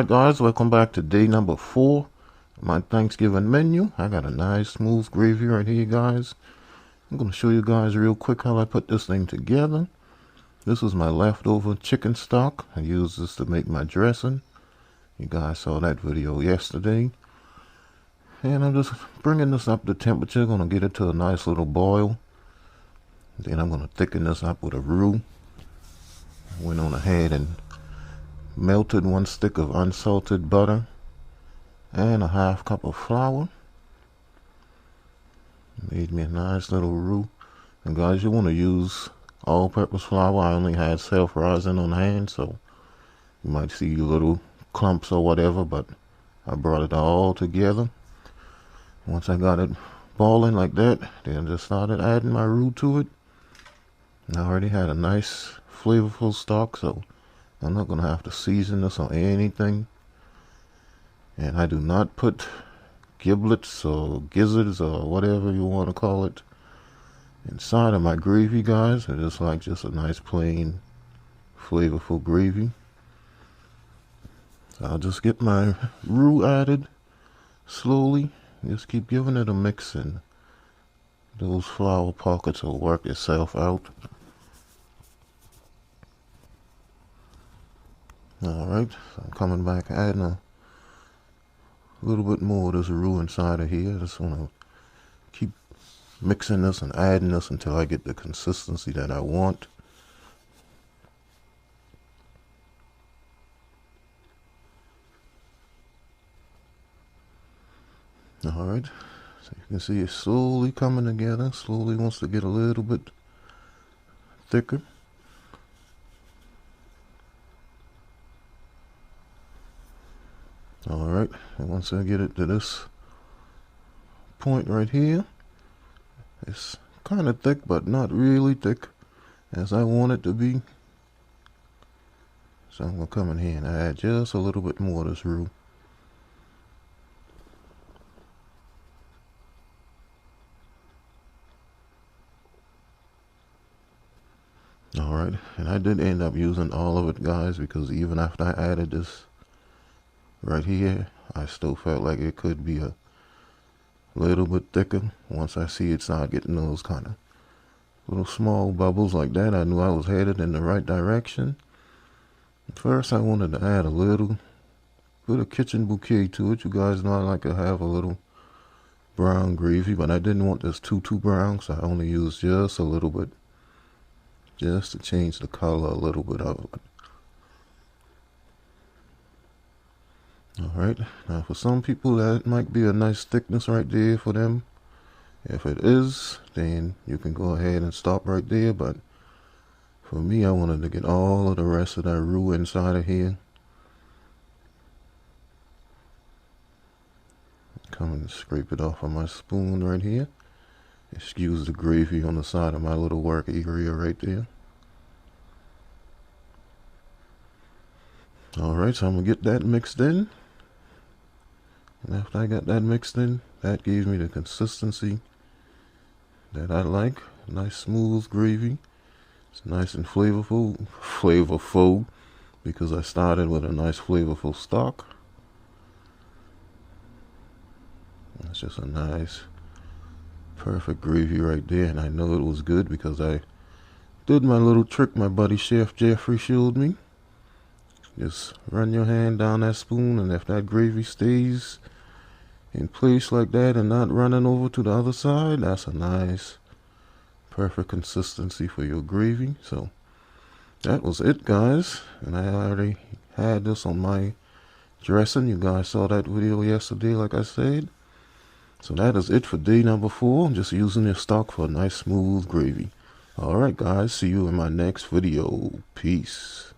Alright guys, welcome back to day number 4 of my Thanksgiving menu. I got a nice smooth gravy right here guys. I'm going to show you guys real quick how I put this thing together. This is my leftover chicken stock. I use this to make my dressing. You guys saw that video yesterday. And I'm just bringing this up to temperature. Going to get it to a nice little boil. Then I'm going to thicken this up with a roux. I went on ahead and melted 1 stick of unsalted butter and a half cup of flour. Made me a nice little roux. And guys, you want to use all-purpose flour. I only had self-rising on hand, so you might see little clumps or whatever, but I brought it all together. Once I got it boiling like that, then I just started adding my roux to it. And I already had a nice flavorful stock, so I'm not going to have to season this or anything. And I do not put giblets or gizzards or whatever you want to call it inside of my gravy, guys. I just like just a nice plain flavorful gravy. So I'll just get my roux added slowly. Just keep giving it a mix and those flour pockets will work itself out. Alright, so I'm coming back adding a little bit more of this roux inside of here. I just want to keep mixing this and adding this until I get the consistency that I want. Alright, so you can see it's slowly coming together. Slowly wants to get a little bit thicker. Alright, and once I get it to this point right here, it's kind of thick, but not really thick as I want it to be. So I'm going to come in here and add just a little bit more of this roux. Alright, and I did end up using all of it, guys, because even after I added this right here, I still felt like it could be a little bit thicker. Once I see it start getting those kind of little small bubbles like that, I knew I was headed in the right direction. First, I wanted to add a little bit of kitchen bouquet to it. You guys know I like to have a little brown gravy, but I didn't want this too brown, so I only used just a little bit, just to change the color a little bit of it. Alright, now for some people that might be a nice thickness right there for them. If it is, then you can go ahead and stop right there, but for me, I wanted to get all of the rest of that roux inside of here. Come and scrape it off of my spoon right here. Excuse the gravy on the side of my little work area right there. Alright, so I'm going to get that mixed in. And after I got that mixed in, that gave me the consistency that I like. Nice smooth gravy. It's nice and flavorful because I started with a nice flavorful stock. It's just a nice, perfect gravy right there, and I know it was good because I did my little trick my buddy Chef Jeffrey showed me. Just run your hand down that spoon, and if that gravy stays in place like that and not running over to the other side, that's a nice perfect consistency for your gravy. So that was it, guys, and I already had this on my dressing. You guys saw that video yesterday, like I said. So that is it for day number 4. I'm just using your stock for a nice smooth gravy. Alright guys, see you in my next video. Peace.